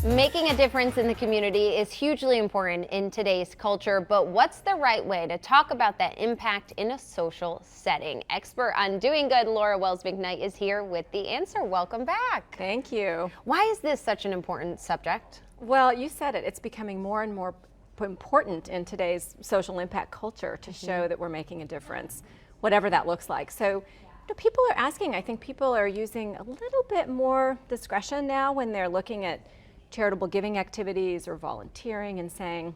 Making a difference in the community is hugely important in today's culture, but what's the right way to talk about that impact in a social setting? Expert on doing good, Laura Wells McKnight is here with the answer. Welcome back. Thank you. Why is this such an important subject? Well, you said it. It's becoming more and more important in today's social impact culture to show that we're making a difference, whatever that looks like. So people are asking, I think people are using a little bit more discretion now when they're looking at charitable giving activities or volunteering and saying,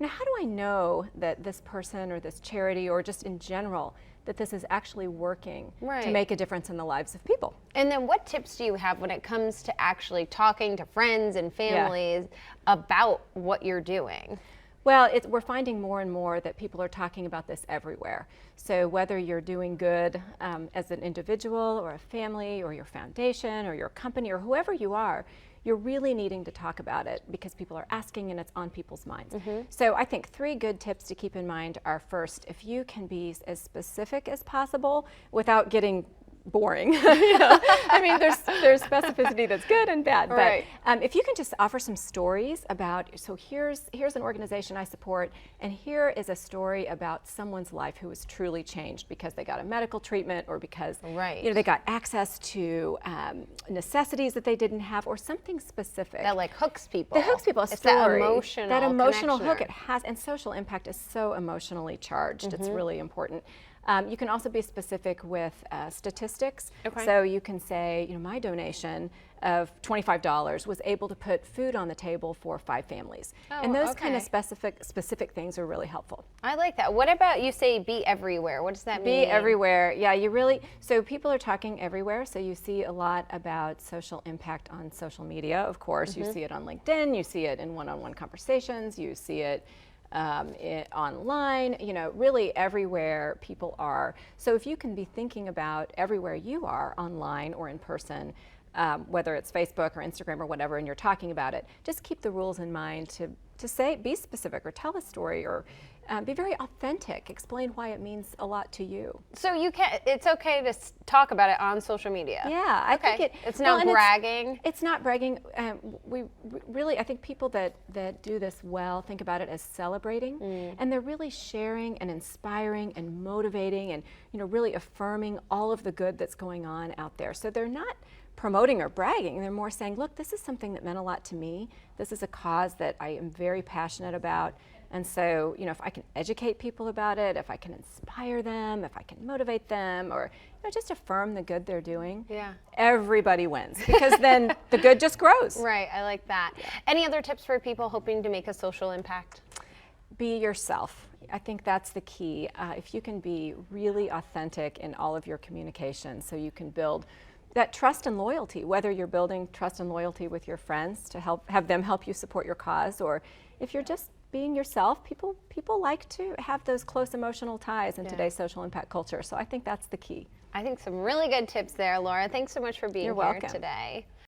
how do I know that this person or this charity or just in general that this is actually working to make a difference in the lives of people? And then what tips do you have when it comes to actually talking to friends and families about what you're doing? Well, we're finding more and more that people are talking about this everywhere. So whether you're doing good as an individual or a family or your foundation or your company or whoever you are, you're really needing to talk about it because people are asking and it's on people's minds. So I think 3 good tips to keep in mind are: first, if you can be as specific as possible without getting boring. I mean, there's specificity that's good and bad, but if you can just offer some stories about, so here's an organization I support, and here is a story about someone's life who was truly changed because they got a medical treatment or because they got access to necessities that they didn't have, or something specific that like hooks people. That hooks people. A it's story. That emotional hook it has, and social impact is so emotionally charged. It's really important. You can also be specific with statistics. So you can say, my donation of $25 was able to put food on the table for 5 families. And those kind of specific things are really helpful. I like that. What about, you say be everywhere? What does that mean? Be everywhere. Yeah, so people are talking everywhere. So you see a lot about social impact on social media, of course. You see it on LinkedIn, you see it in one-on-one conversations, you see it online, really everywhere people are. So if you can be thinking about everywhere you are, online or in person, whether it's Facebook or Instagram or whatever, and you're talking about it, just keep the rules in mind to say, be specific or tell a story or be very authentic. Explain why it means a lot to you. So it's okay to talk about it on social media? Yeah, I think it's not bragging? It's not bragging. I think people that do this well think about it as celebrating, and they're really sharing and inspiring and motivating and really affirming all of the good that's going on out there. So they're not promoting or bragging. They're more saying, look, this is something that meant a lot to me. This is a cause that I am very passionate about. And so, if I can educate people about it, if I can inspire them, if I can motivate them, or just affirm the good they're doing, everybody wins, because then the good just grows. Right, I like that. Any other tips for people hoping to make a social impact? Be yourself. I think that's the key. If you can be really authentic in all of your communication, so you can build that trust and loyalty, whether you're building trust and loyalty with your friends to have them help you support your cause, or if you're just being yourself, people like to have those close emotional ties in today's social impact culture. So I think that's the key. I think some really good tips there, Laura. Thanks so much for being here welcome. today.